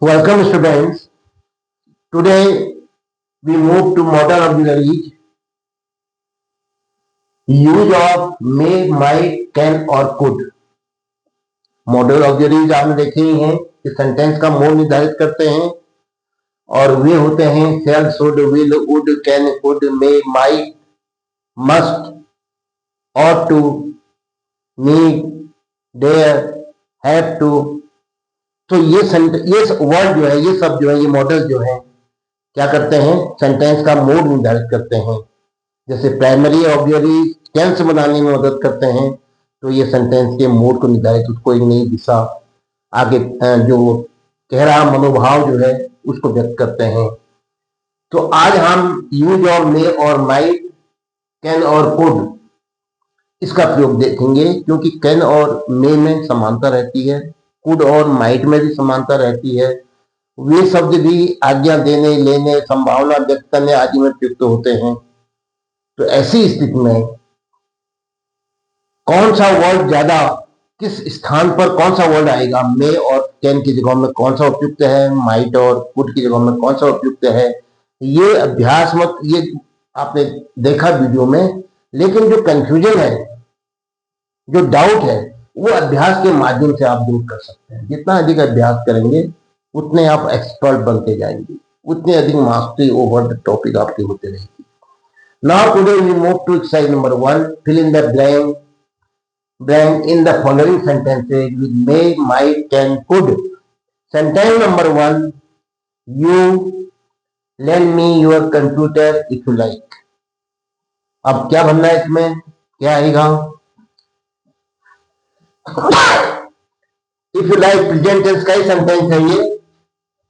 Welcome students. Today we move to modal auxiliaries. Use of may, might, can और could. Model auxiliaries आपने देखे ही हैं कि sentence का मोड निर्धारित करते हैं और वे होते हैं shall, should, will, would, can, could, may, might, must, ought to, need, dare, have to. तो ये वर्ड जो है, ये सब जो है, ये मॉडल जो है क्या करते हैं, सेंटेंस का मोड निर्धारित करते हैं। जैसे प्राइमरी ऑक्सिलरी टेंस बनाने में मदद करते हैं, तो ये सेंटेंस के मोड को निर्धारित, उसको एक नई दिशा, आगे जो कह रहा मनोभाव जो है उसको व्यक्त करते हैं। तो आज हम यूज ऑफ मे और माइट, कैन और कुड इसका प्रयोग देखेंगे, क्योंकि कैन और मे में समानता रहती है, कुड और माइट में भी समानता रहती है। वे शब्द भी आज्ञा देने, लेने, संभावना व्यक्त करने आदि में प्रयुक्त होते हैं। तो ऐसी स्थिति में कौन सा वर्ड ज्यादा, किस स्थान पर कौन सा वर्ड आएगा, मे और कैन की जगह में कौन सा उपयुक्त है, माइट और कुड की जगह में कौन सा उपयुक्त है, ये अभ्यास मत, ये आपने देखा वीडियो में, लेकिन जो कंफ्यूजन है, जो डाउट है, वो अभ्यास के माध्यम से आप दूर कर सकते हैं। जितना अधिक अभ्यास करेंगे उतने आप एक्सपर्ट बनते जाएंगे, उतने अधिक मास्टरी ओवर द टॉपिक आपकी होते रहेगी। Now today we move to exercise number 1, fill in the blank in the following sentences with may, might, can, could. Sentence number 1, you lend me your computer if you like. अब क्या बनना है इसमें, क्या आएगा? If you like present tense का ही sentence है ये,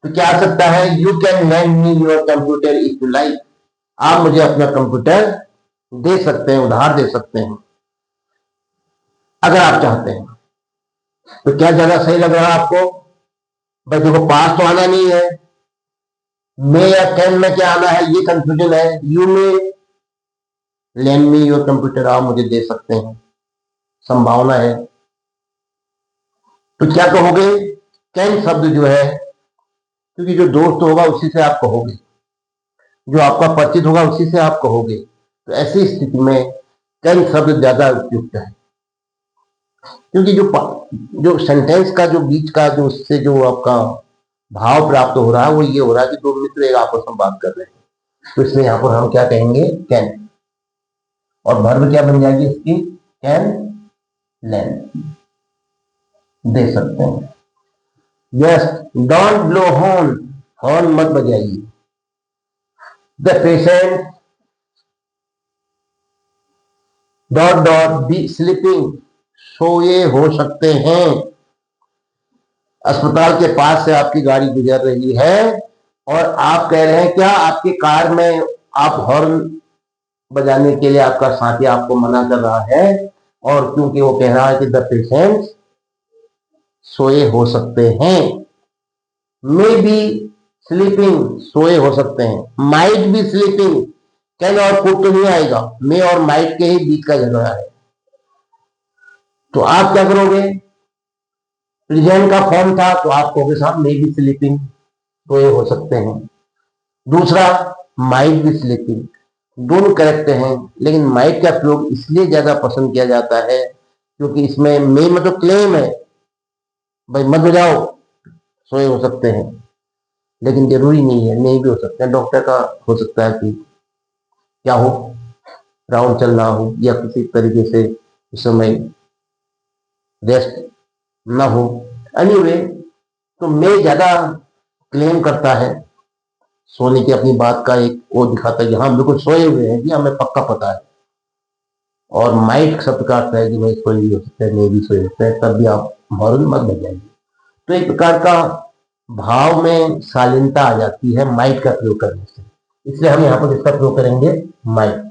तो क्या आ सकता है? You can lend me your computer if you like. आप मुझे अपना कंप्यूटर दे सकते हैं, उधार दे सकते हैं अगर आप चाहते हैं। तो क्या ज्यादा सही लग रहा है आपको? भाई देखो, पास तो आना नहीं है, मे या कैन में क्या आना है, ये कंफ्यूजन है। यू में लेंड मी योर कंप्यूटर, आप मुझे दे सकते हैं, संभावना है। तो क्या कहोगे? कैन शब्द जो है, क्योंकि जो दोस्त होगा उसी से आप कहोगे, जो आपका परिचित होगा उसी से आप कहोगे। तो ऐसी स्थिति में कैन शब्द ज्यादा उपयुक्त है, क्योंकि जो सेंटेंस का जो बीच का जो उससे जो आपका भाव प्राप्त हो रहा है, वो ये हो रहा है कि दो मित्र एक आपस में बात कर रहे हैं। तो इसलिए यहां पर हम क्या कहेंगे? कैन, और वर्ब क्या बन जाएगी इसकी? कैन लेंड, दे सकते हैं। Yes, don't blow horn, horn मत बजाइए। The patient dot dot be sleeping, सोए हो सकते हैं। अस्पताल के पास से आपकी गाड़ी गुजर रही है और आप कह रहे हैं, क्या आपकी कार में आप हॉर्न बजाने के लिए आपका साथी आपको मना कर रहा है, और क्योंकि वो कह रहा है कि द पेशेंट सोए हो सकते हैं। मे बी स्लीपिंग, सोए हो सकते हैं। माइट बी स्लीपिंग, कैन और कुड तो नहीं आएगा, मे और माइट के ही बीच का झगड़ा है। तो आप क्या करोगे? प्रेजेंट का फॉर्म था तो आप कहोगे साहब मे बी स्लीपिंग, सोए हो सकते हैं। दूसरा माइट बी स्लीपिंग, दोनों करेक्ट हैं, लेकिन माइट का प्रयोग इसलिए ज्यादा पसंद किया जाता है क्योंकि इसमें मे में तो क्लेम है, भाई मत बजाओ, सोए हो सकते हैं, लेकिन जरूरी नहीं है, नहीं भी हो सकते हैं। डॉक्टर का हो सकता है कि क्या हो, राउंड चल रहा हो, या किसी तरीके से इस समय रेस्ट ना हो। एनीवे, तो मे ज्यादा क्लेम करता है, सोने की अपनी बात का एक वो दिखाता है कि हाँ बिल्कुल सोए हुए हैं जी, हमें पक्का पता है। और माइट शब्द का अर्थ है कि भाई सोए भी हो सकते हैं, मे भी सोए सकते हैं, तब भी आप हॉर्न मत बजाइए। तो एक प्रकार का भाव में शालीनता आ जाती है माइट का प्रयोग करने से, इसलिए हम यहाँ पर इसका प्रयोग करेंगे might.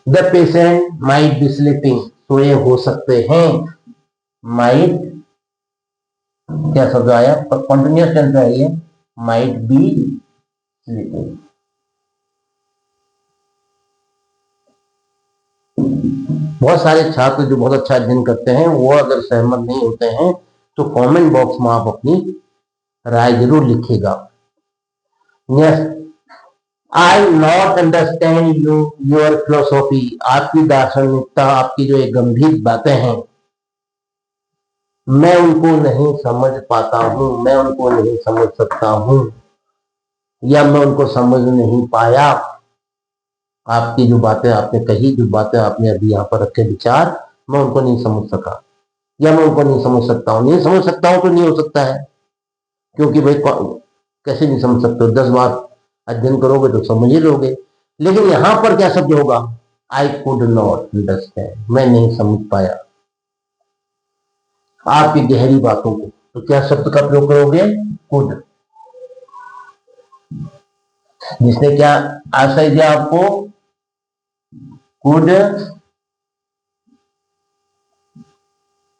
The patient might be sleeping, सोए हो सकते हैं। माइट क्या शब्द आया? कॉन्टिन्यूअस टेंस है ये, माइट बी स्लीपिंग। बहुत सारे छात्र जो बहुत अच्छा अध्ययन करते हैं, वो अगर सहमत नहीं होते हैं तो कमेंट बॉक्स में आप अपनी राय जरूर लिखिएगा। Yes, I not understand your philosophy. आपकी दार्शनिकता, आपकी जो एक गंभीर बातें हैं, मैं उनको नहीं समझ पाता हूं, मैं उनको नहीं समझ सकता हूं, या मैं उनको समझ नहीं पाया। आपकी जो बातें आपने कही, जो बातें आपने अभी यहाँ पर रखे विचार, मैं उनको नहीं समझ सका, या मैं उनको नहीं समझ सकता हूँ। नहीं समझ सकता हूँ तो नहीं हो सकता है, क्योंकि भाई कैसे नहीं समझ सकते हो? 10 बार अध्ययन करोगे तो समझ ही लोगे। लेकिन यहां पर क्या शब्द होगा? आई कुड नॉट अंडरस्टैंड, मैं नहीं समझ पाया आपकी गहरी बातों को। तो क्या शब्द का प्रयोग करोगे? कुड। जिसने क्या आशय दिया आपको? कुड,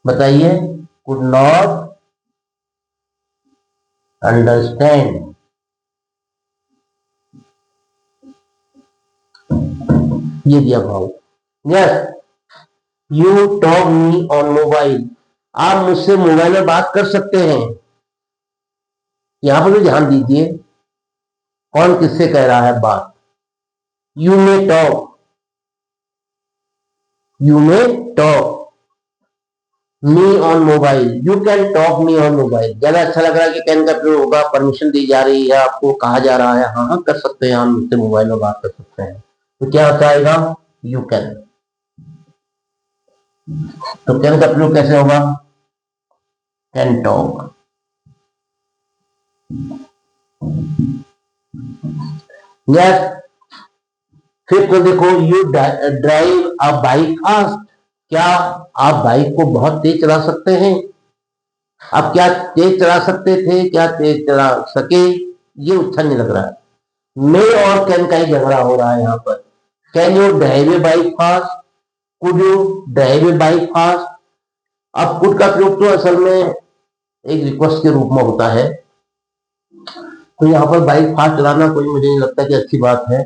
बताइए, कुड नॉट अंडरस्टैंड। ये दिया भाव। Yes, you talk me on mobile. आप मुझसे मोबाइल में बात कर सकते हैं। यहां पर भी ध्यान दीजिए, कौन किससे कह रहा है बात? You may talk, you may talk me on mobile, you can talk me on mobile. ज्यादा अच्छा लग रहा है कि कैन का प्रयोग होगा, परमिशन दी जा रही है, आपको कहा जा रहा है हाँ हाँ कर सकते हैं, हम मुझसे मोबाइल में बात कर सकते हैं। तो क्या होता आएगा? You can. तो कैन का प्रयोग कैसे होगा? Can talk. यस, फिर तो देखो, you drive a bike fast. क्या आप बाइक को बहुत तेज चला सकते हैं? आप क्या तेज चला सकते थे? क्या तेज चला सके? ये अच्छा नहीं लग रहा है। मे और कैन का ही झगड़ा हो रहा है यहाँ पर। Can you drive A bike fast? Could you drive A bike fast? अब कुड का प्रयोग तो असल में एक रिक्वेस्ट के रूप में होता है, तो यहाँ पर बाइक फास्ट चलाना कोई मुझे नहीं लगता कि अच्छी बात है।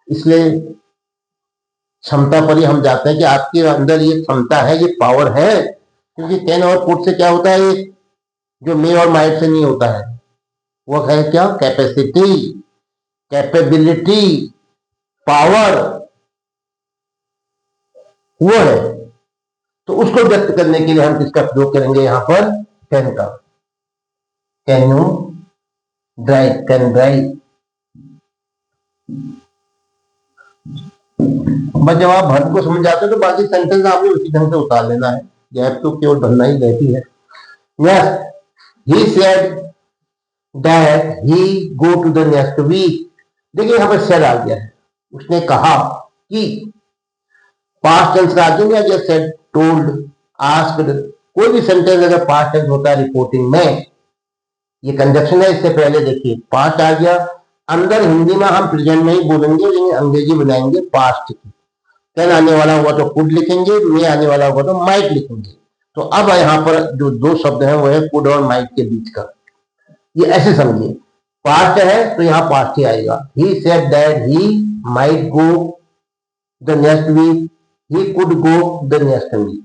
इसलिए क्षमता पर ही हम जाते हैं कि आपके अंदर ये क्षमता है, ये पावर है। क्योंकि कैन और कुड से क्या होता है, जो मे और माइट से नहीं होता है, वो है क्या? कैपेसिटी, कैपेबिलिटी, पावर, वो है। तो उसको व्यक्त करने के लिए हम किसका प्रयोग करेंगे यहाँ पर? कैन का। Can you drive, can drive. बस जब आप वर्ब को समझ जाते हो तो बाकी सेंटेंस आपने उसी ढंग से उतार लेना है। गैप तो केवल भरना ही रहती है। Yes, he said that he go to the next week. देखिए यहाँ पर सेड आ गया है, उसने कहा कि। पास्ट टेंस का आगे जैसे सेड, टोल्ड, आस्क्ड। कोई भी सेंटेंस अगर पास्ट टेंस होता है रिपोर्टिंग में, ये कंजक्शन है, इससे पहले देखिए पास्ट आ गया। अंदर हिंदी में हम प्रेजेंट में ही बोलेंगे, लेकिन अंग्रेजी बनाएंगे पास्ट की। कैन आने वाला हुआ तो कुड लिखेंगे, मे आने वाला हुआ तो माइट लिखेंगे। तो अब यहाँ पर जो दो शब्द हैं वो है कुड और माइट के बीच का। ये ऐसे समझिए, पास्ट है तो यहाँ पास्ट ही आएगा। He said that he might go the next week, he could go the next week.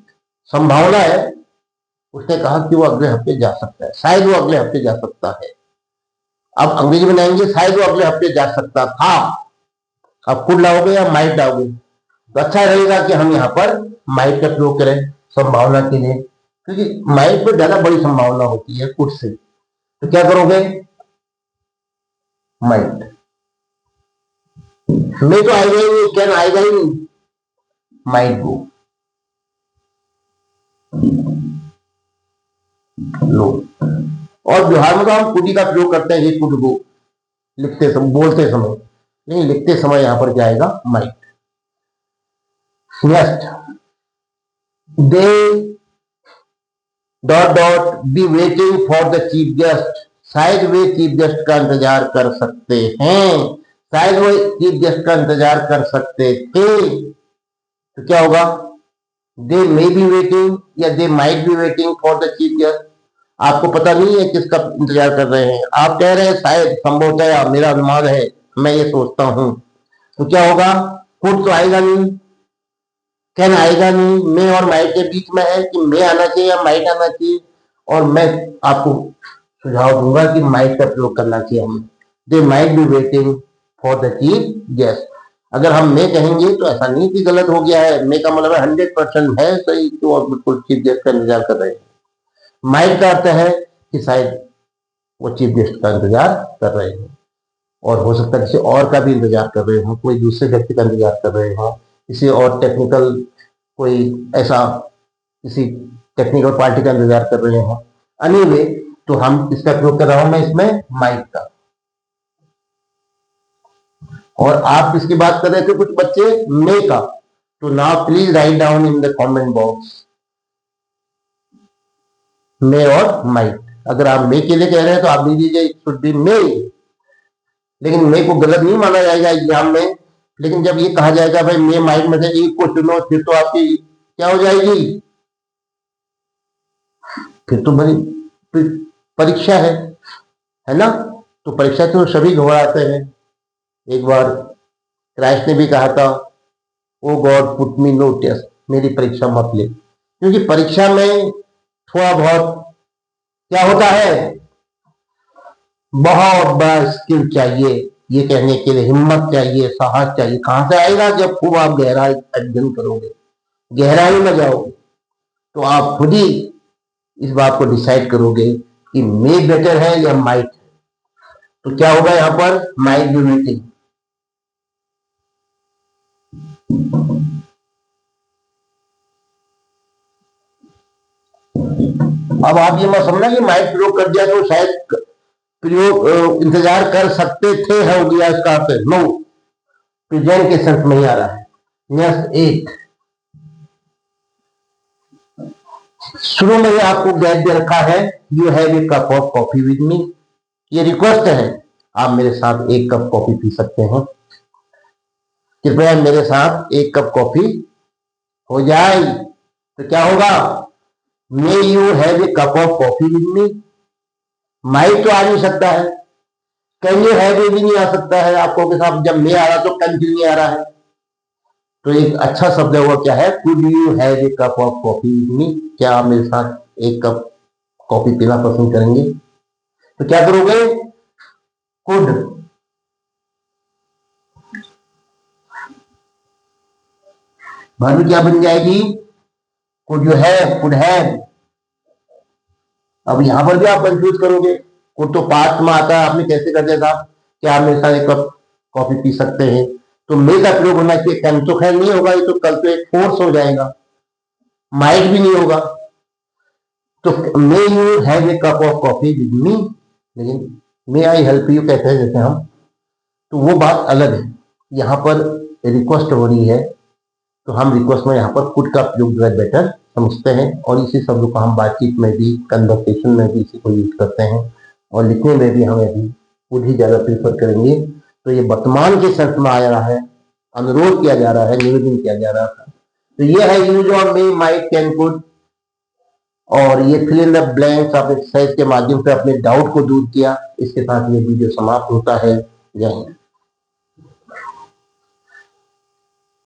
संभावना है, उसने कहा कि वो अगले हफ्ते जा सकता है, शायद वो अगले हफ्ते जा सकता है। अब अंग्रेजी में बनाएंगे, शायद वो अगले हफ्ते जा सकता था। अब कुड लाओगे या माइट लाओगे? तो अच्छा रहेगा कि हम यहाँ पर माइट का प्रयोग करें संभावना के लिए, क्योंकि माइट में ज्यादा बड़ी संभावना होती है कुड से। तो क्या करोगे? माइट। मैं तो आएगा ही नहीं, कैन आएगा ही नहीं, माइट गो। लो, और व्यवहार में तो हम कुडी का प्रयोग करते हैं, ये कुड गो लिखते समय, बोलते समय, नहीं लिखते समय यहाँ पर जाएगा might. Next, they dot dot be waiting for the chief guest. शायद वे चीफ गेस्ट का इंतजार कर सकते हैं, शायद वो चीफ गेस्ट का इंतजार कर सकते थे। तो क्या होगा? दे मे बी वेटिंग या they might be waiting for the chief guest. आपको पता नहीं है किसका इंतजार कर रहे हैं, आप कह रहे हैं शायद, संभवतः, मेरा अनुमान है, मैं ये सोचता हूं। तो क्या होगा? कुड तो आएगा नहीं, कैन आएगा नहीं, मे और माइट के बीच में है कि मे आना चाहिए या माइट आना चाहिए। और मैं आपको सुझाव दूंगा कि माइट का प्रयोग करना चाहिए हमें। They might be waiting for the chief guest. अगर हम मे कहेंगे तो ऐसा नहीं कि गलत हो गया है, मे का मतलब 100% है सही, तो और बिल्कुल चीफ गेस्ट का इंतजार कर रहे हैं। माइट का अर्थ है कि शायद वो चीफ गेस्ट का इंतजार कर रहे हैं, और हो सकता है किसी और का भी इंतजार कर रहे हो, कोई दूसरे व्यक्ति का इंतजार कर रहे हो, किसी और टेक्निकल कोई ऐसा किसी टेक्निकल पार्टी का इंतजार कर रहे हो। एनीवे, तो हम इसका प्रयोग कर रहा हूं मैं इसमें माइट का। और आप इसकी बात कर रहे थे कुछ बच्चे मे का, तो now please write down in the comment box may और माइट। अगर आप मे के लिए कह रहे हैं तो आप लिख दीजिए इट शुड बी मे, लेकिन मे को गलत नहीं माना जाएगा एग्जाम में। लेकिन जब ये कहा जाएगा भाई मे माइट में से एक को चुनो, फिर तो आपकी क्या हो जाएगी, फिर तो बड़ी परीक्षा है ना। तो परीक्षा तो सभी घबराते हैं। एक बार क्राइस्ट ने भी कहा था, oh God put me no test, मेरी परीक्षा मत ले, क्योंकि परीक्षा में थोड़ा बहुत क्या होता है, बहुत बड़ा स्किल चाहिए, ये कहने के लिए हिम्मत चाहिए, साहस चाहिए। कहां से आएगा, जब खूब आप गहराई अध्ययन करोगे, गहराई में जाओगे, तो आप खुद ही इस बात को डिसाइड करोगे कि मे बेटर है या माइट है। तो क्या होगा यहां पर, माइट बी वेटिंग। अब आप ये मत समझना कि माइट प्रयोग कर दिया तो शायद प्रयोग इंतजार कर सकते थे, हो गया इसका अर्थ। नो, प्रेजेंट के सेंस में ही आ रहा है। नेक्स्ट 8, शुरू में ही आपको गैप दे रखा है, you have a cup of coffee with me. ये रिक्वेस्ट है, आप मेरे साथ एक कप कॉफी पी सकते हैं, कृपया मेरे साथ एक कप कॉफी हो जाए। तो क्या होगा, may you have a cup of coffee with me. Might तो आ नहीं सकता है, कैन यू हैव ए भी नहीं आ सकता है आपको के साथ। जब मे आ रहा तो कैन क्यों नहीं आ रहा है। तो एक अच्छा शब्द हुआ क्या है, could you have a cup of coffee with me. क्या आप मेरे साथ एक कप कॉफी पीना पसंद करेंगे। तो क्या करोगे, कुड, वर्ब क्या बन जाएगी, could you have, could have. अब यहां पर भी आप कंफ्यूज करोगे, कुड तो पास्ट में आता है, आपने कैसे कर दिया था, क्या आप मेरे साथ एक कप कॉफी पी सकते हैं। तो मे का प्रयोग होना चाहिए, कैन तो खैर नहीं होगा, ये तो कल तो एक फोर्स हो जाएगा, माइट भी नहीं होगा। तो may you have a cup of coffee with me, लेकिन मे आई हेल्प यू कहते हैं जैसे हम, तो वो बात अलग है। यहाँ पर रिक्वेस्ट हो रही है, तो हम रिक्वेस्ट में यहाँ पर कुड का प्रयोग जो है बेटर समझते हैं, और इसी शब्द को हम बातचीत में भी, कन्वर्सेशन में भी इसी को यूज करते हैं, और लिखने में भी हम अभी कुड ही ज्यादा प्रेफर करेंगे। तो ये वर्तमान के सेंस में आ रहा है, अनुरोध किया जा रहा है, निवेदन किया जा रहा था। तो ये है use of May, might, can, could. और ये फिल इन द ब्लैंक्स आप एक्सरसाइज के माध्यम से अपने डाउट को दूर किया। इसके साथ ये वीडियो समाप्त होता है। जय हिंद।